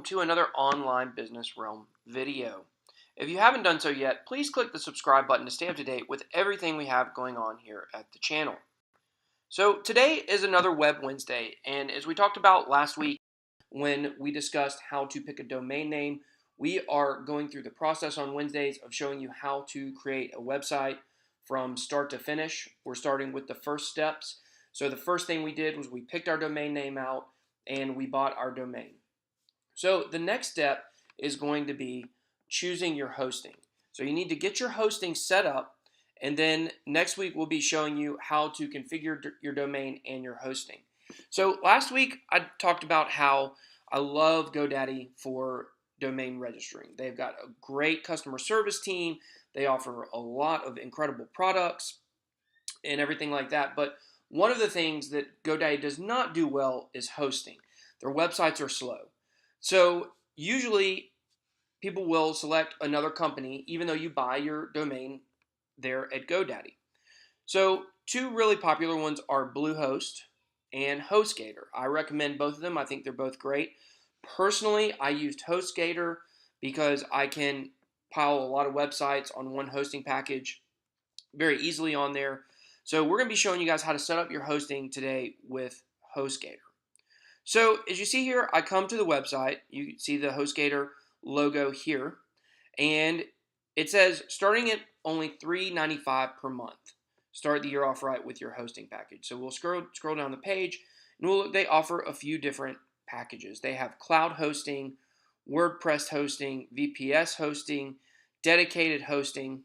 to another Online Business Realm video. If you haven't done so yet, please click the subscribe button to stay up to date with everything we have going on here at the channel. So today is another Web Wednesday, and as we talked about last week when we discussed how to pick a domain name, we are going through the process on Wednesdays of showing you how to create a website from start to finish. We're starting with the first steps. So the first thing we did was we picked our domain name out and we bought our domain. So the next step is going to be choosing your hosting. So you need to get your hosting set up, and then next week we'll be showing you how to configure your domain and your hosting. So last week I talked about how I love GoDaddy for domain registering. They've got a great customer service team. They offer a lot of incredible products and everything like that. But one of the things that GoDaddy does not do well is hosting. Their websites are slow. So usually people will select another company even though you buy your domain there at GoDaddy. So two really popular ones are Bluehost and Hostgator. I recommend both of them. I think they're both great. Personally, I used Hostgator because I can pile a lot of websites on one hosting package very easily on there. So we're going to be showing you guys how to set up your hosting today with Hostgator. So as you see here, I come to the website. You see the Hostgator logo here, and it says starting at only $3.95 per month. Start the year off right with your hosting package. So we'll scroll down the page, and they offer a few different packages. They have cloud hosting, WordPress hosting, VPS hosting, dedicated hosting.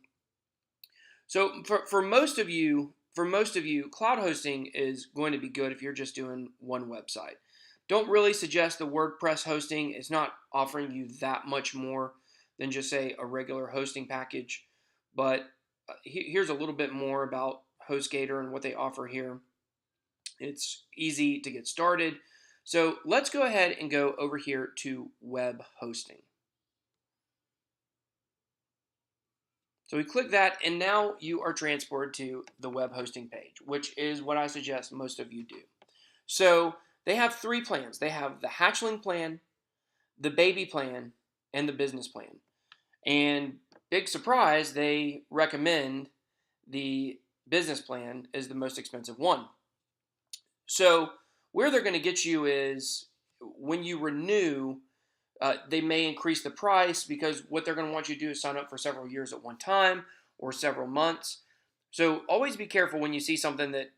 So for most of you, cloud hosting is going to be good if you're just doing one website. Don't really suggest the WordPress hosting. It's not offering you that much more than just, say, a regular hosting package. But here's a little bit more about Hostgator and what they offer here. It's easy to get started. So let's go ahead and go over here to web hosting. So we click that, and now you are transported to the web hosting page, which is what I suggest most of you do. So they have three plans. They have the hatchling plan, the baby plan, and the business plan. And big surprise, they recommend the business plan is the most expensive one. So where they're going to get you is when you renew, they may increase the price because what they're going to want you to do is sign up for several years at one time or several months. So always be careful when you see something that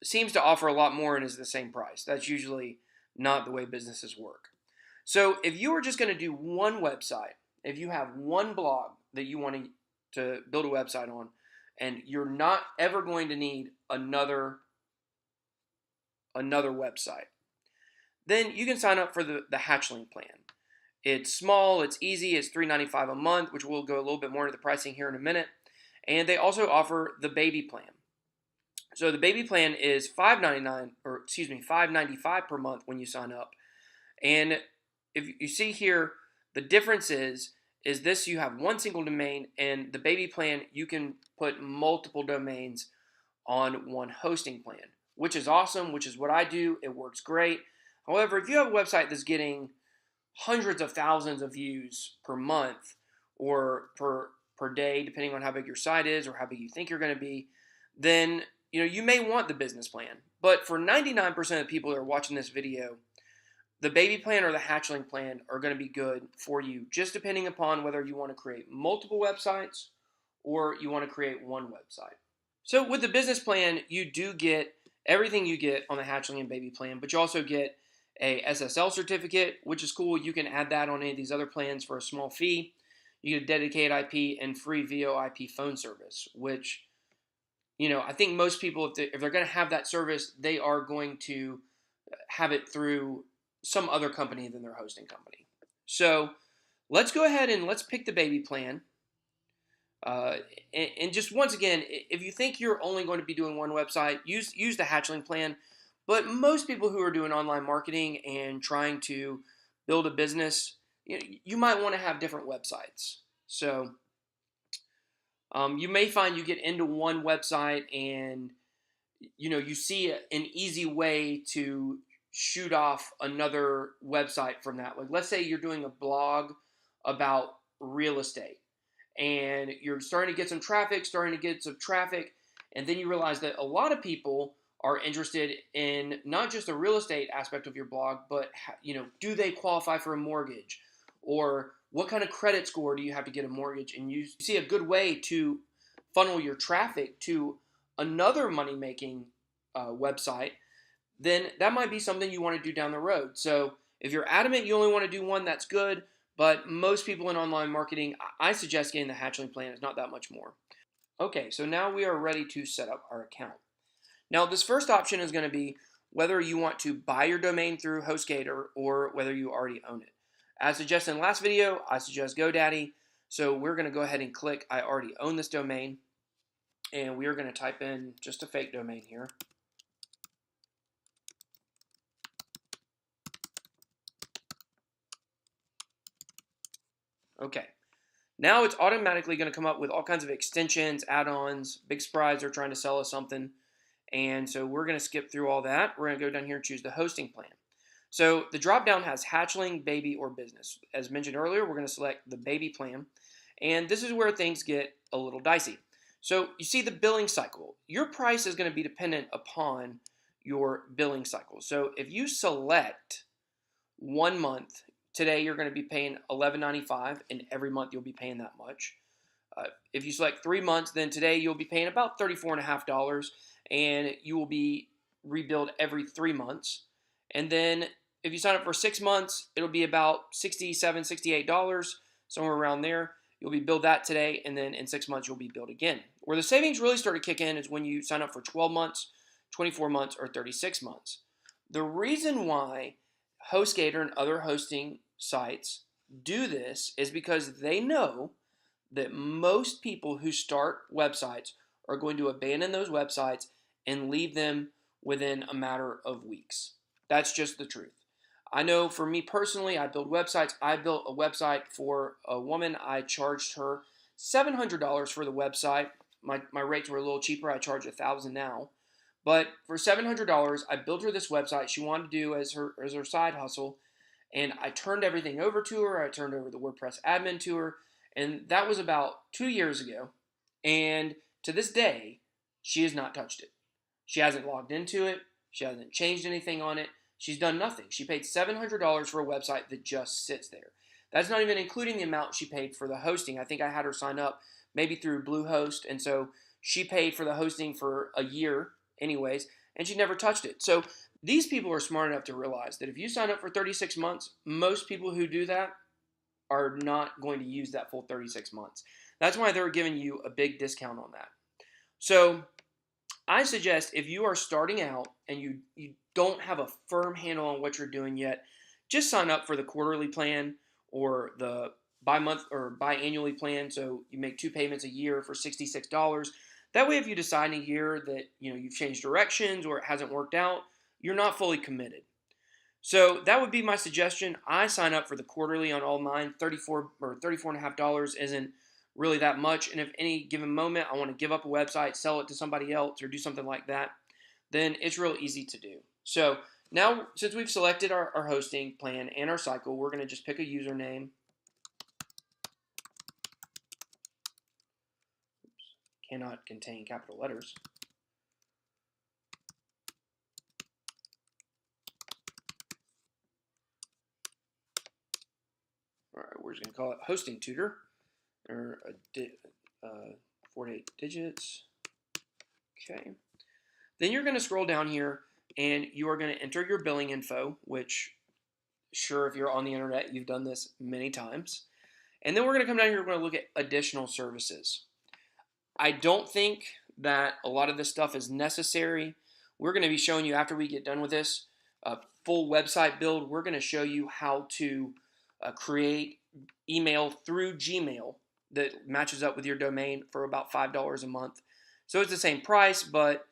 seems to offer a lot more and is the same price. That's usually not the way businesses work. So if you are just going to do one website, if you have one blog that you want to build a website on, and you're not ever going to need another website, then you can sign up for the hatchling plan. It's small, it's easy, it's $3.95 a month, which we'll go a little bit more into the pricing here in a minute. And they also offer the baby plan. So the baby plan is $5.95 per month when you sign up. And if you see here, the difference is this: you have one single domain, and the baby plan you can put multiple domains on one hosting plan, which is awesome, which is what I do. It works great. However, if you have a website that's getting hundreds of thousands of views per month or per day, depending on how big your site is or how big you think you're going to be, then you may want the business plan. But for 99% of the people that are watching this video, the baby plan or the hatchling plan are going to be good for you, just depending upon whether you want to create multiple websites or you want to create one website. So with the business plan, you do get everything you get on the hatchling and baby plan, but you also get a SSL certificate, which is cool. You can add that on any of these other plans for a small fee. You get a dedicated IP and free VoIP phone service, which, I think most people, if they're going to have that service, they are going to have it through some other company than their hosting company. So let's go ahead and let's pick the baby plan. And just once again, if you think you're only going to be doing one website, use the hatchling plan. But most people who are doing online marketing and trying to build a business, you might want to have different websites. So you may find you get into one website and you see an easy way to shoot off another website from that. Like, let's say you're doing a blog about real estate and you're starting to get some traffic, and then you realize that a lot of people are interested in not just the real estate aspect of your blog, but do they qualify for a mortgage, or what kind of credit score do you have to get a mortgage? And you see a good way to funnel your traffic to another money-making website, then that might be something you want to do down the road. So if you're adamant you only want to do one, that's good. But most people in online marketing, I suggest getting the hatchling plan. It's not that much more. Okay, so now we are ready to set up our account. Now this first option is going to be whether you want to buy your domain through Hostgator or whether you already own it. As suggested in the last video, I suggest GoDaddy. So we're going to go ahead and click I already own this domain. And we are going to type in just a fake domain here. Okay, now it's automatically going to come up with all kinds of extensions, add-ons. Big Surprise, they're trying to sell us something. And so we're going to skip through all that. We're going to go down here and choose the hosting plan. So the drop-down has hatchling, baby, or business. As mentioned earlier, we're going to select the baby plan. And this is where things get a little dicey. So you see the billing cycle. Your price is going to be dependent upon your billing cycle. So if you select 1 month, today you're going to be paying $11.95, and every month you'll be paying that much. If you select 3 months, then today you'll be paying about $34.50, and you will be rebilled every 3 months. And then if you sign up for 6 months, it'll be about $67, $68, somewhere around there. You'll be billed that today, and then in 6 months you'll be billed again. Where the savings really start to kick in is when you sign up for 12 months, 24 months, or 36 months. The reason why Hostgator and other hosting sites do this is because they know that most people who start websites are going to abandon those websites and leave them within a matter of weeks. That's just the truth. I know for me personally, I build websites. I built a website for a woman. I charged her $700 for the website. My rates were a little cheaper. I charge $1,000 now. But for $700, I built her this website she wanted to do as her side hustle. And I turned everything over to her. I turned over the WordPress admin to her. And that was about 2 years ago. And to this day, she has not touched it. She hasn't logged into it. She hasn't changed anything on it. She's done nothing. She paid $700 for a website that just sits there. That's not even including the amount she paid for the hosting. I think I had her sign up maybe through Bluehost. And so she paid for the hosting for a year anyways, and she never touched it. So these people are smart enough to realize that if you sign up for 36 months, most people who do that are not going to use that full 36 months. That's why they're giving you a big discount on that. So I suggest if you are starting out and you don't have a firm handle on what you're doing yet, just sign up for the quarterly plan or the bi-month or biannually plan. So you make 2 payments a year for $66. That way, if you decide in a year that you've changed directions or it hasn't worked out, you're not fully committed. So that would be my suggestion. I sign up for the quarterly on all mine. $34.50 isn't really that much. And if any given moment I want to give up a website, sell it to somebody else, or do something like that, then it's real easy to do. So now, since we've selected our hosting plan and our cycle, we're going to just pick a username. Cannot contain capital letters. All right, we're just going to call it hosting tutor, or 4 to 8 digits. Okay. Then you're going to scroll down here, and you are going to enter your billing info, which, sure, if you're on the internet, you've done this many times. And then we're going to come down here, we're going to look at additional services. I don't think that a lot of this stuff is necessary. We're going to be showing you, after we get done with this full website build, we're going to show you how to create email through Gmail that matches up with your domain for about $5 a month. So it's the same price, but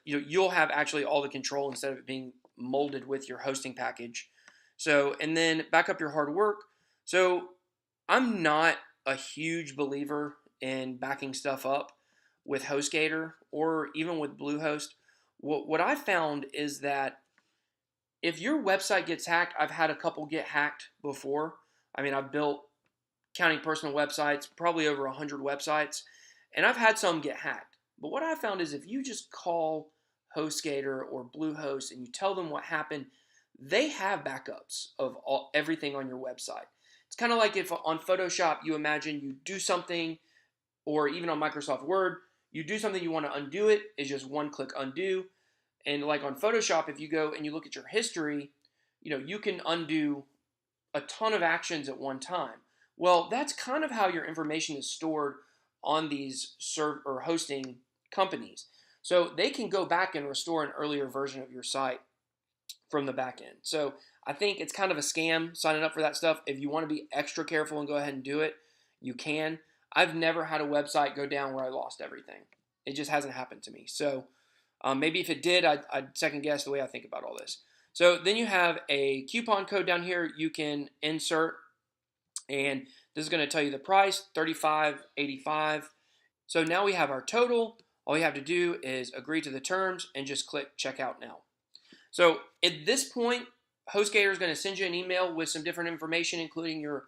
you'll have actually all the control instead of it being molded with your hosting package. So, and then back up your hard work. So I'm not a huge believer in backing stuff up with Hostgator or even with Bluehost. What I found is that if your website gets hacked, I've had a couple get hacked before. I mean, I've built, counting personal websites, probably over 100 websites, and I've had some get hacked. But what I found is if you just call HostGator or Bluehost and you tell them what happened, they have backups of everything on your website. It's kind of like if on Photoshop you imagine you do something, or even on Microsoft Word, you do something, you want to undo it, it's just one click undo. And like on Photoshop, if you go and you look at your history, you can undo a ton of actions at one time. Well, that's kind of how your information is stored on these or hosting companies. So they can go back and restore an earlier version of your site from the back end. So I think it's kind of a scam signing up for that stuff. If you want to be extra careful and go ahead and do it, you can. I've never had a website go down where I lost everything. It just hasn't happened to me. So maybe if it did, I'd second guess the way I think about all this. So then you have a coupon code down here you can insert, and this is going to tell you the price, $35.85. So now we have our total. All you have to do is agree to the terms and just click checkout now. So at this point, HostGator is going to send you an email with some different information, including your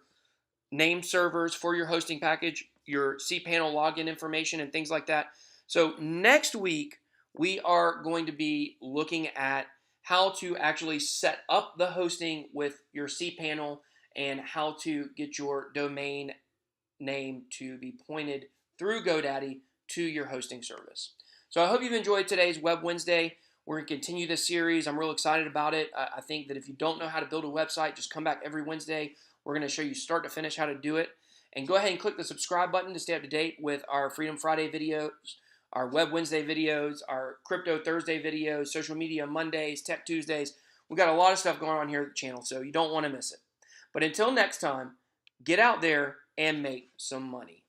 named servers for your hosting package, your cPanel login information, and things like that. So next week, we are going to be looking at how to actually set up the hosting with your cPanel and how to get your domain name to be pointed through GoDaddy to your hosting service. So I hope you've enjoyed today's Web Wednesday. We're going to continue this series. I'm real excited about it. I think that if you don't know how to build a website, just come back every Wednesday. We're going to show you start to finish how to do it. And go ahead and click the subscribe button to stay up to date with our Freedom Friday videos, our Web Wednesday videos, our Crypto Thursday videos, Social Media Mondays, Tech Tuesdays. We've got a lot of stuff going on here at the channel, so you don't want to miss it. But until next time, get out there and make some money.